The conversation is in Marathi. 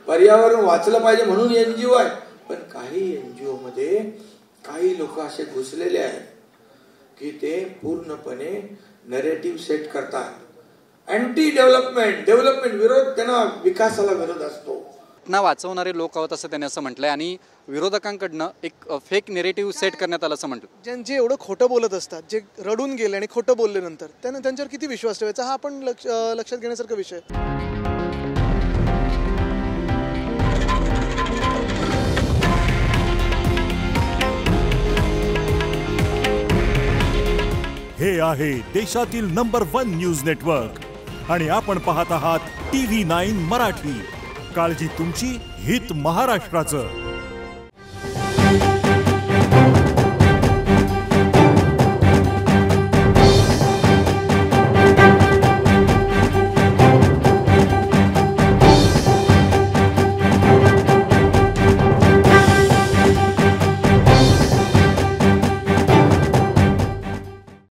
पर्यावरण वाचलं पाहिजे म्हणून एनजीओ आहे. पण काही एनजीओ मध्ये काही लोक असे घुसलेले आहेत की ते पूर्णपणे नरेटिव्ह सेट करतात. अँटी डेव्हलपमेंट विरोध, त्यांना विकासाला विरोध असतो. घटना वाचवणारे लोक आहोत असं त्यांनी असं म्हटलंय आणि विरोधकांकडनं एक फेक नेरेटिव्ह सेट करण्यात आलं असं म्हटलं. जे एवढं खोटं बोलत असतात, जे रडून गेले आणि खोटं बोलल्यानंतर त्यांच्यावर किती विश्वास ठेवायचा हा आपण लक्षात घेण्यासारखा विषय. हे आहे देशातील नंबर 1 न्यूज नेटवर्क आणि आपण पाहत आहात TV9 मराठी. काळजी तुमची, हित महाराष्ट्राचं.